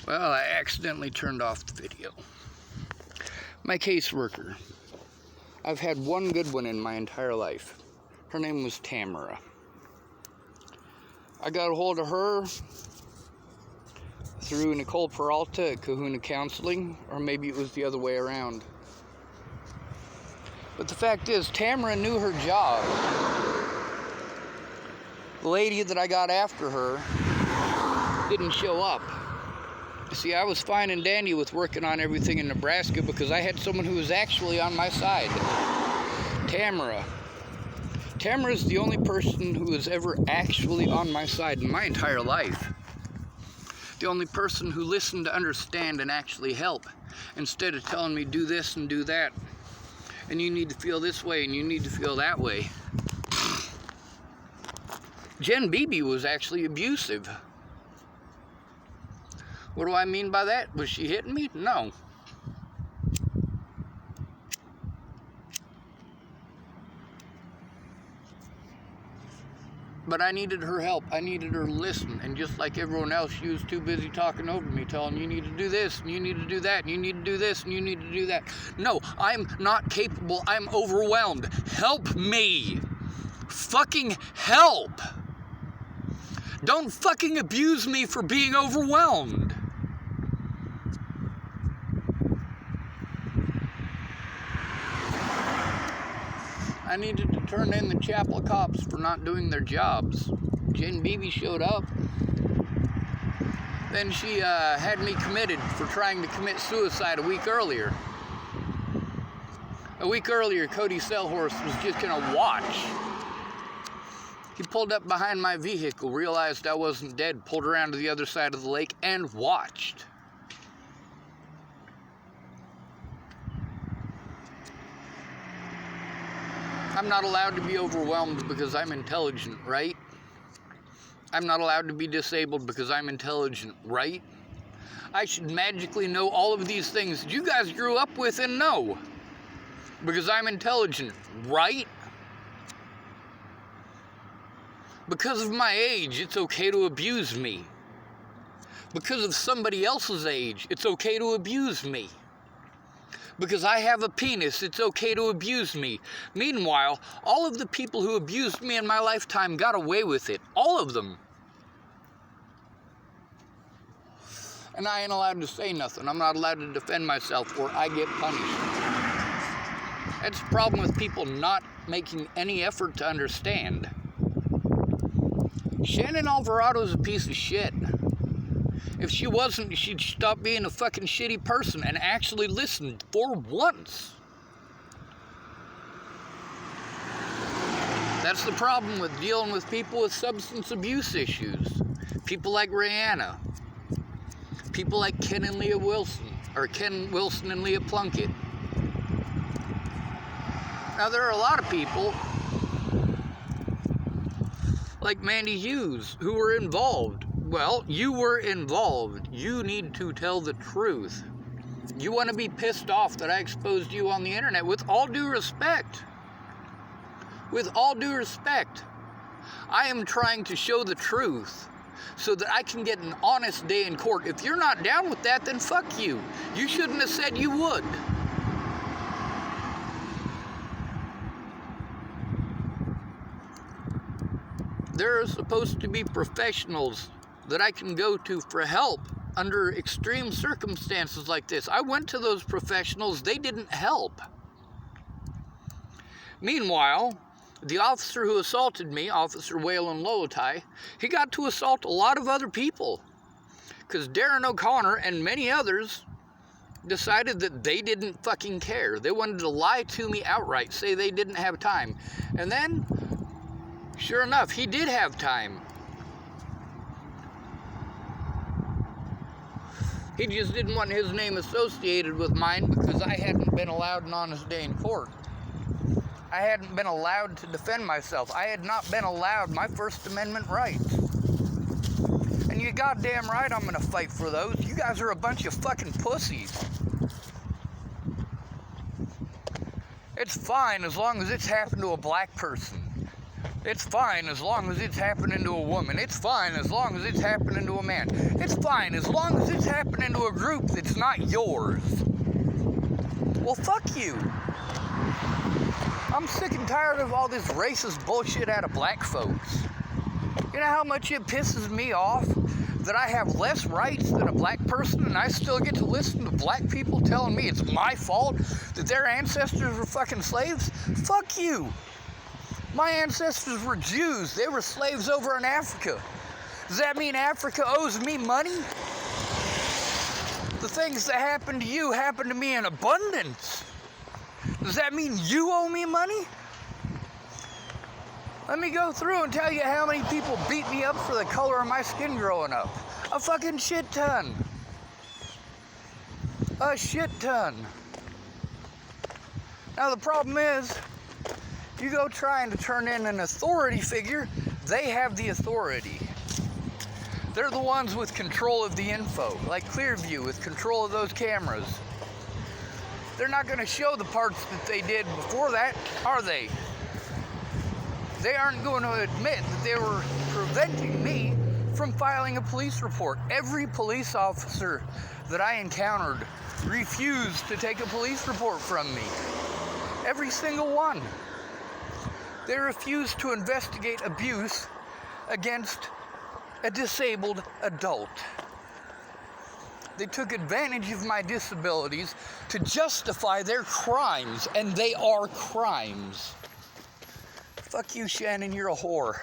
Well, I accidentally turned off the video. My caseworker. I've had one good one in my entire life. Her name was Tamara. I got a hold of her through Nicole Peralta at Kahuna Counseling, or maybe it was the other way around. But the fact is, Tamara knew her job. The lady that I got after her didn't show up. See, I was fine and dandy with working on everything in Nebraska because I had someone who was actually on my side. Tamara. Tamara is the only person who was ever actually on my side in my entire life. The only person who listened to understand and actually help, instead of telling me do this and do that, and you need to feel this way and you need to feel that way. Jen Beebe was actually abusive. What do I mean by that? Was she hitting me? No. But I needed her help. I needed her to listen. And just like everyone else, she was too busy talking over me, telling you need to do this, and you need to do that, and you need to do this, and you need to do that. No, I'm not capable. I'm overwhelmed. Help me. Fucking help. Don't fucking abuse me for being overwhelmed. I needed to turn in the Chapel cops for not doing their jobs. Jen Beebe showed up. Then she had me committed for trying to commit suicide a week earlier. A week earlier, Cody Selhorst was just gonna watch. He pulled up behind my vehicle, realized I wasn't dead, pulled around to the other side of the lake, and watched. I'm not allowed to be overwhelmed because I'm intelligent, right? I'm not allowed to be disabled because I'm intelligent, right? I should magically know all of these things that you guys grew up with and know because I'm intelligent, right? Because of my age, it's okay to abuse me. Because of somebody else's age, it's okay to abuse me. Because I have a penis, it's okay to abuse me. Meanwhile, all of the people who abused me in my lifetime got away with it. All of them. And I ain't allowed to say nothing. I'm not allowed to defend myself or I get punished. That's the problem with people not making any effort to understand. Shannon Alvarado's a piece of shit. If she wasn't, she'd stop being a fucking shitty person and actually listen for once. That's the problem with dealing with people with substance abuse issues. People like Rihanna. People like Ken and Leah Wilson. Or Ken Wilson and Leah Plunkett. Now there are a lot of people like Mandy Hughes who were involved. Well, you were involved. You need to tell the truth. You want to be pissed off that I exposed you on the internet. With all due respect. With all due respect. I am trying to show the truth so that I can get an honest day in court. If you're not down with that, then fuck you. You shouldn't have said you would. There are supposed to be professionals that I can go to for help under extreme circumstances like this. I went to those professionals, they didn't help. Meanwhile, the officer who assaulted me, Officer Waylon Lolotai, he got to assault a lot of other people. Because Darren O'Connor and many others decided that they didn't fucking care. They wanted to lie to me outright, say they didn't have time. And then, sure enough, he did have time. He just didn't want his name associated with mine because I hadn't been allowed an honest day in court. I hadn't been allowed to defend myself. I had not been allowed my First Amendment rights. And you goddamn right I'm gonna fight for those. You guys are a bunch of fucking pussies. It's fine as long as it's happened to a black person. It's fine as long as it's happening to a woman. It's fine as long as it's happening to a man. It's fine as long as it's happening to a group that's not yours. Well, fuck you. I'm sick and tired of all this racist bullshit out of black folks. You know how much it pisses me off that I have less rights than a black person and I still get to listen to black people telling me it's my fault that their ancestors were fucking slaves? Fuck you. My ancestors were Jews. They were slaves over in Africa. Does that mean Africa owes me money? The things that happened to you happened to me in abundance. Does that mean you owe me money? Let me go through and tell you how many people beat me up for the color of my skin growing up. A fucking shit ton. A shit ton. Now the problem is, you go trying to turn in an authority figure, they have the authority. They're the ones with control of the info, like Clearview with control of those cameras. They're not going to show the parts that they did before that, are they? They aren't going to admit that they were preventing me from filing a police report. Every police officer that I encountered refused to take a police report from me. Every single one. They refused to investigate abuse against a disabled adult. They took advantage of my disabilities to justify their crimes, and they are crimes. Fuck you, Shannon, you're a whore.